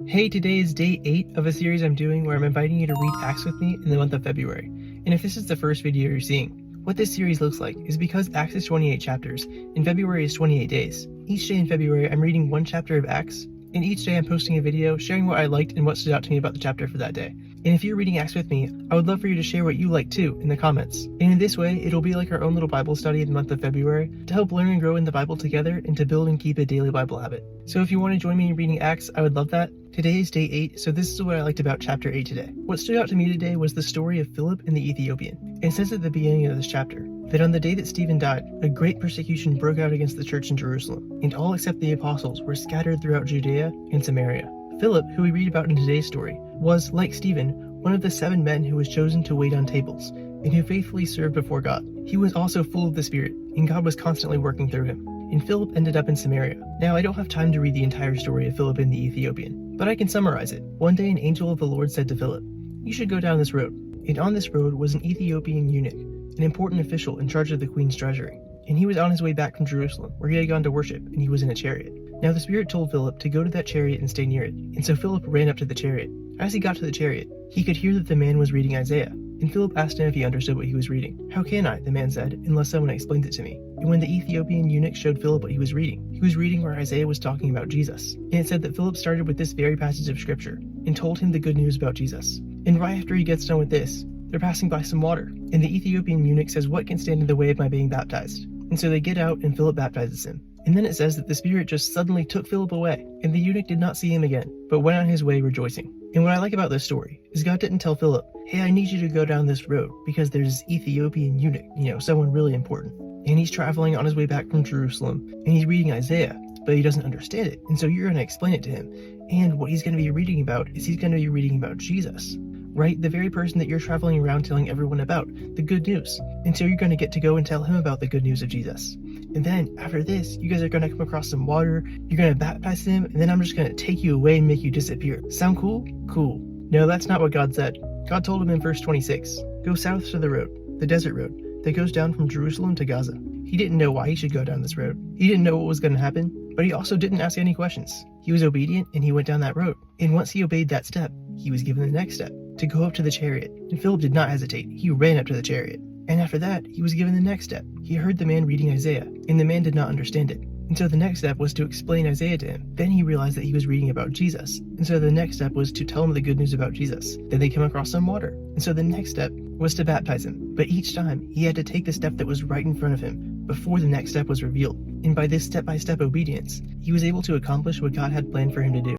Hey, today is day 8 of a series I'm doing where I'm inviting you to read Acts with me in the month of February. And if this is the first video you're seeing, what this series looks like is because Acts is 28 chapters, and February is 28 days. Each day in February, I'm reading one chapter of Acts, and each day I'm posting a video sharing what I liked and what stood out to me about the chapter for that day. And if you're reading Acts with me, I would love for you to share what you like too in the comments. And in this way, it'll be like our own little Bible study in the month of February to help learn and grow in the Bible together and to build and keep a daily Bible habit. So if you want to join me in reading Acts, I would love that. Today is day 8, so this is what I liked about chapter 8 today. What stood out to me today was the story of Philip and the Ethiopian. It says at the beginning of this chapter that on the day that Stephen died, a great persecution broke out against the church in Jerusalem, and all except the apostles were scattered throughout Judea and Samaria. Philip, who we read about in today's story, was, like Stephen, one of the 7 men who was chosen to wait on tables, and who faithfully served before God. He was also full of the Spirit, and God was constantly working through him. And Philip ended up in Samaria. Now, I don't have time to read the entire story of Philip and the Ethiopian, but I can summarize it. One day an angel of the Lord said to Philip, "You should go down this road." And on this road was an Ethiopian eunuch, an important official in charge of the queen's treasury. And he was on his way back from Jerusalem, where he had gone to worship, and he was in a chariot. Now the Spirit told Philip to go to that chariot and stay near it, and so Philip ran up to the chariot. As he got to the chariot, he could hear that the man was reading Isaiah, and Philip asked him if he understood what he was reading. "How can I," the man said, "unless someone explains it to me?" And when the Ethiopian eunuch showed Philip what he was reading where Isaiah was talking about Jesus. And it said that Philip started with this very passage of scripture, and told him the good news about Jesus. And right after he gets done with this, they're passing by some water, and the Ethiopian eunuch says, "What can stand in the way of my being baptized?" And so they get out, and Philip baptizes him. And then it says that the Spirit just suddenly took Philip away, and the eunuch did not see him again, but went on his way rejoicing. And what I like about this story is God didn't tell Philip, "Hey, I need you to go down this road because there's this Ethiopian eunuch, someone really important. And he's traveling on his way back from Jerusalem, and he's reading Isaiah, but he doesn't understand it, and so you're going to explain it to him. And what he's going to be reading about is he's going to be reading about Jesus, right? The very person that you're traveling around telling everyone about, the good news. And so you're going to get to go and tell him about the good news of Jesus. And then after this, you guys are going to come across some water, you're going to baptize him, and then I'm just going to take you away and make you disappear. Sound cool? Cool. No, that's not what God said. God told him in verse 26, go south to the road, the desert road, that goes down from Jerusalem to Gaza. He didn't know why he should go down this road. He didn't know what was going to happen, but he also didn't ask any questions. He was obedient and he went down that road. And once he obeyed that step, he was given the next step, to go up to the chariot. And Philip did not hesitate. He ran up to the chariot. And after that, he was given the next step. He heard the man reading Isaiah, and the man did not understand it. And so the next step was to explain Isaiah to him. Then he realized that he was reading about Jesus. And so the next step was to tell him the good news about Jesus. Then they came across some water. And so the next step was to baptize him. But each time, he had to take the step that was right in front of him before the next step was revealed. And by this step-by-step obedience, he was able to accomplish what God had planned for him to do.